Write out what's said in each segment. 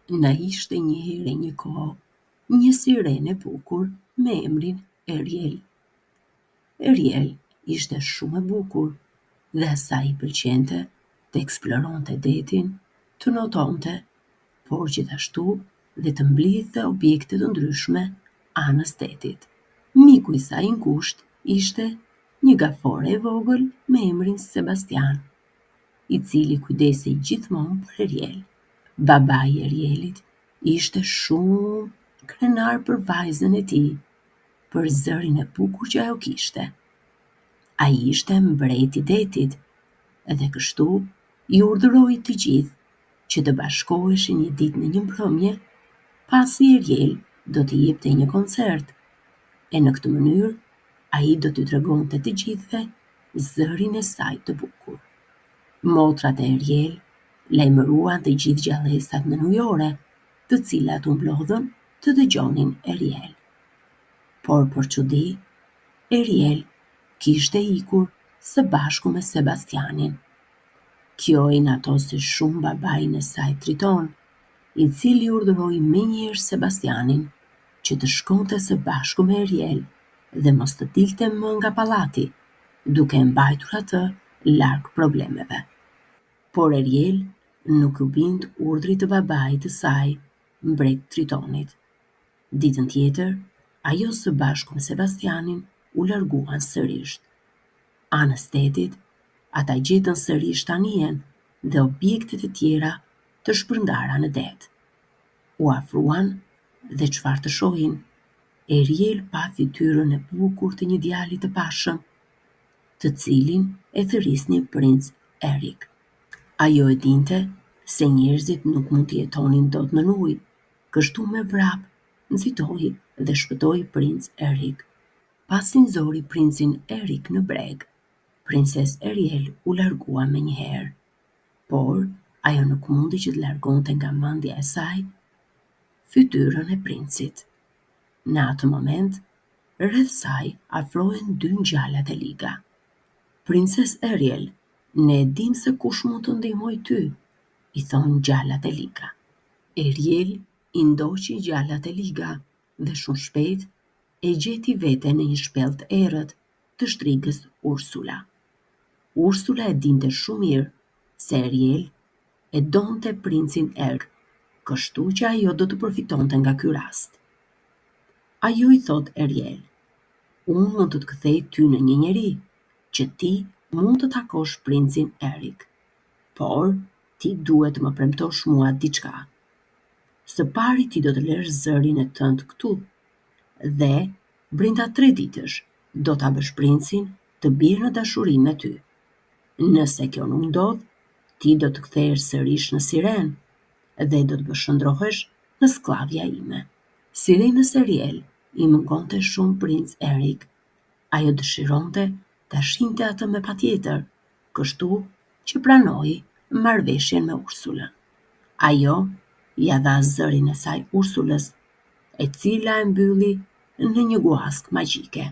Na ishte një herë e një kohë, një sirene e bukur me emrin Ariel. Ariel ishte shumë e bukur dhe asaj I pëlqente të eksploronte detin, të notonte, por gjithashtu dhe të mblidhte objekte të ndryshme anës detit. Miku I saj I ngushtë ishte një gafore e vogël me emrin Sebastian, I cili kujdesej gjithmonë për Ariel. Babai I Arielit ishte shumë krenar për vajzën e tij, për zërin e bukur që ajo kishte. Ai ishte mbreti I detit, edhe kështu I urdhëroi të gjithë që të bashkoheshin një ditë në një mbrëmje, pasi Ariel do t'i jepte një koncert, e në këtë mënyrë ai do t'i tregonte të gjithëve zërin e saj të bukur. Motrat e Ariel lajmëruan të gjithë gjallësat nënujore, të cilat u mblodhën të dëgjonin Ariel. Por për çudi, Ariel kishte ikur së bashku me Sebastianin. Kjo I natosi shumë babain e saj Triton, I cili urdhëroi menjëherë Sebastianin që të shkonte së bashku me Ariel dhe mos të dilte më nga pallati, duke e mbajtur atë larg problemeve. Por Ariel nuk u bind urdhrit të babait të saj, mbret Tritonit. Ditën tjetër, ajo së bashku me Sebastianin u larguan sërish. Anës detit, ata gjetën sërish tanijen dhe objektet e tjera të shpërndara në det. U afruan dhe çfarë të shohin? Ariel pa fytyrën e bukur të një djali të pashëm, të cilin e thërrisnin princ Erik. Ajo e dinte se njerëzit nuk mund të jetonin dot në ujë, kështu me vrap nxitoi dhe shpëtoi princ Erik. Pasi nxori princin Erik në breg, princes Ariel u largua menjëherë, por ajo nuk mundi që të largonte nga mendja e saj fytyrën e princit. Në atë moment, rreth saj afrohen dy ngjalat e liga. Princes Ariel, ne e dim se kush mund të ndihmoj ty, I thonë ngjalat e liga. Ariel I ndoqi ngjalat e liga dhe shumë shpejt e gjeti veten në një shpellë të errët të shtrigës Ursula. Ursula e dinte shumë mirë se Ariel e donte princin Erik, kështu që ajo do të përfitonte nga ky rast. Ajo I thot Ariel: "Unë mund të të kthej ty në një njeri, që ti mund të takosh princin Erik, por ti duhet të më premtosh mua diçka. Së pari ti do të lësh zërin e tënd këtu, dhe brenda 3 ditësh do ta bësh princin të bjerë në dashuri me ty. Nëse kjo nuk ndodh, ti do të kthehesh sërish në siren dhe do të bëshëndrohesh në sklavja ime." Sirenës Ariel I mëngonte shumë princ Erik. Ajo dëshironte ta shinte atë me patjetër, kështu që pranoi marrëveshjen me Ursulën. Ajo ja dha zërin e saj Ursulës, e cila e mbylli në një guask magjike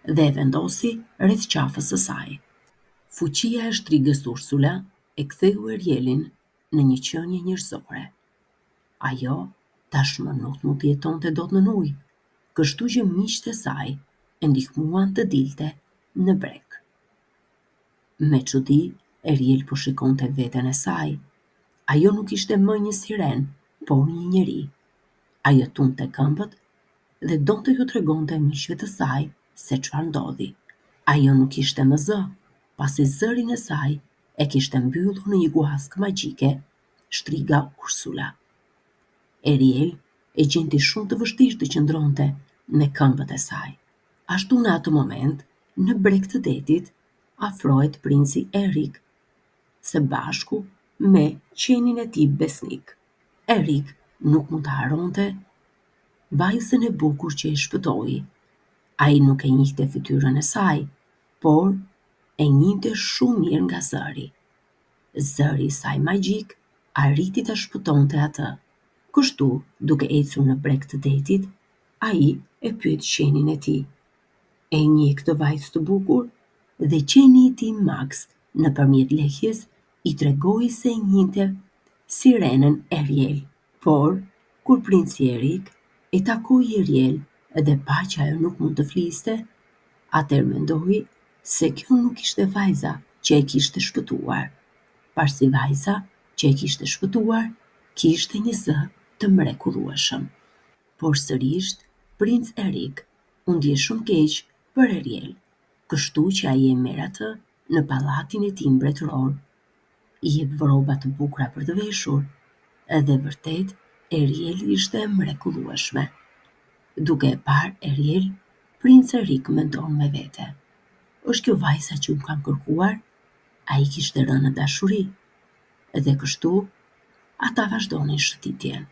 dhe e vendosi rreth qafës së saj. Fuqia e shtrigës Ursula e ktheu Arielin në një qenie njerëzore. Ajo tashmë nuk mund të jetonte dot në ujë, kështu që miqtë e saj e ndihmuan të dilte në breg. Me çudi, Ariel po shikonte veten e saj. Ajo nuk ishte më një siren, por një njeri. Ajo tunte këmbët dhe donte t'ju tregonte miqve të saj se çfarë ndodhi. Ajo nuk ishte më zë, pasi zërin e saj e kishte mbyllur në një guask magjike shtriga Ursula. Ariel e gjenti shumë të vështirë të qëndronte me këmbët e saj. Ashtu në atë moment, në breg të detit, afrohet princi Erik, së bashku me qenin e tij besnik. Erik nuk mund të haronte vajzën e bukur që e shpëtoi. Ai nuk e njihte fytyrën e saj, por e njihte shumë mirë nga zëri. Zëri I saj magjik arriti ta shpëtonte atë. Kështu, duke ecur në breg të detit, ai e pyet qenin e tij: "E njeh këtë vajzë të bukur?" Dhe qeni I tij Max, nëpërmjet lehjes, I tregoi se e njihte sirenën Ariel. Por, kur princi Erik e takoi Ariel dhe pa që ajo nuk mund të fliste, atëherë mendoi se kjo nuk ishte vajza që e kishte shpëtuar, pasi vajza që e kishte shpëtuar kishte një zë të mrekullueshëm. Por sërish, princ Erik u ndje shumë keq për Ariel, kështu që ai e merr atë në pallatin e tij mbretëror, i jep rroba të bukura për të veshur, edhe vërtet Ariel ishte e mrekullueshme. Duke e parë Ariel, princ Erik mendon me vete: "Është kjo vajza që un kam kërkuar?" Ai kishte rënë në dashuri, dhe kështu ata vazhdonin shëtitjen.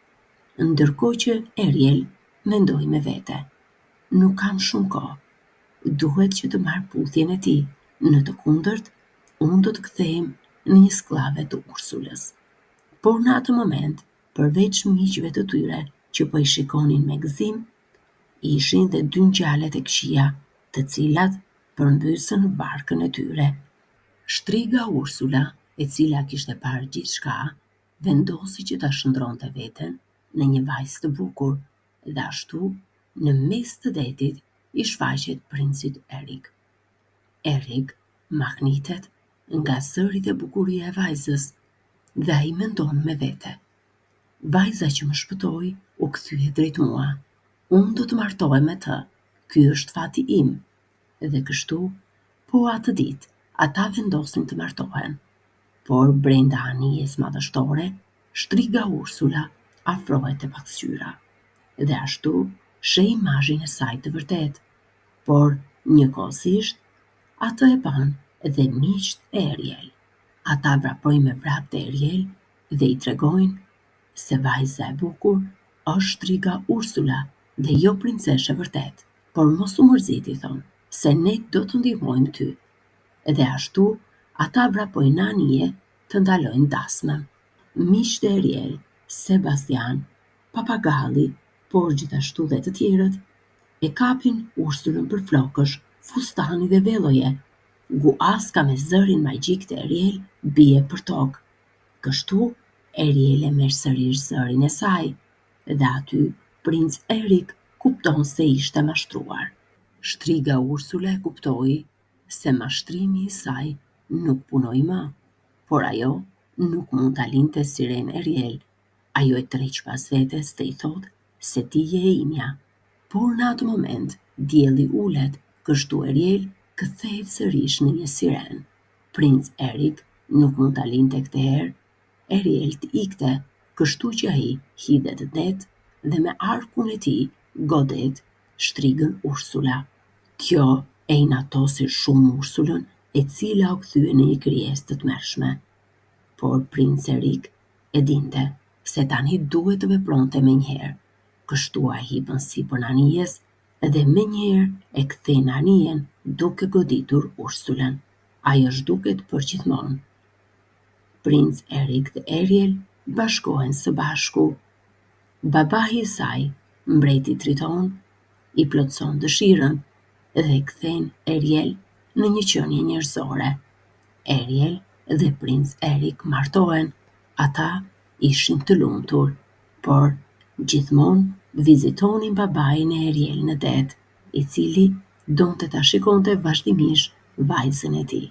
Ndërkohë që Ariel mendoi me vete: "Nuk kam shumë kohë. Duhet që të marr puthjen e tij. Në të kundërt, unë do të kthehem në një skllave të Ursulës." Por në atë moment, përveç miqve të tyre që po i shikonin me gëzim, ishin dhe dy ngjalet e këqija, të cilat përmbysën barkën e tyre. Shtriga Ursula, e cila kishte parë gjithçka, vendosi që ta shndronte veten në një vajzë të bukur, dhe ashtu, në mes të detit, i shfaqet princit Erik. Erik mahnitet nga zëri dhe bukuria e vajzës, dhe ai mendon me vete: "Vajza që më shpëtoi u kthye drejt mua. Unë do të martohem me të. Ky është fati im." Dhe kështu, po atë ditë, ata vendosin të martohen. Por brenda anijes madhështore, shtriga Ursula afrohet te pasqyra, dhe ashtu sheh imazhin e saj të vërtetë. Por njëkohësisht, atë e pan edhe miqt e Ariel. Ata vrapojnë me vrapë të Ariel dhe i tregojnë se vajza e bukur është shtriga Ursula dhe jo princeshe vërtet. Por mos u mërziti, thonë, se ne do të ndihmojmë ty. Dhe ashtu, ata vrapojnë në anije të ndalojnë dasmën. Miqtë e Ariel, Sebastian, Papagalli, por gjithashtu dhe të tjerët, e kapin Ursulën për flokësh, fustani dhe velloje. Guaska me zërin magjik të Ariel bie për tokë. Kështu, Ariel e merr sërish zërin e saj, dhe aty princ Erik kupton se ishte mashtruar. Shtriga Ursula e kuptoi se mashtrimi i saj nuk punoi më, por ajo nuk mund ta linte siren Ariel. Ajo e tërheq pas vetes dhe i thot se ti je e imja. Por në atë moment, dielli ulet, kështu Ariel kthehet sërish në një siren. Princ Erik nuk mund ta linte këtë herë. Ariel të ikte, kështu që ai hidhet në det dhe me arkun e tij godet shtrigën Ursula. Kjo e inatosi shumë Ursulën, e cila u kthye në një krijesë të tmerrshme. Por princ Erik e dinte se tani duhet të vepronte menjëherë. Kështu ai hipën sipër anijes dhe menjëherë e kthei në anijen duke goditur Ursulën. Ajo zhduket për gjithmonë. Princ Erik dhe Ariel bashkohen së bashku. Babai i saj, mbreti Triton, i plotson dëshirën dhe kthen Ariel në një qenie njerëzore. Ariel dhe princ Erik martohen. Ata ishin të lumtur, por gjithmonë vizitonin babain e Ariel në det, i cili donte ta shikonte vazhdimisht vajzën e tij.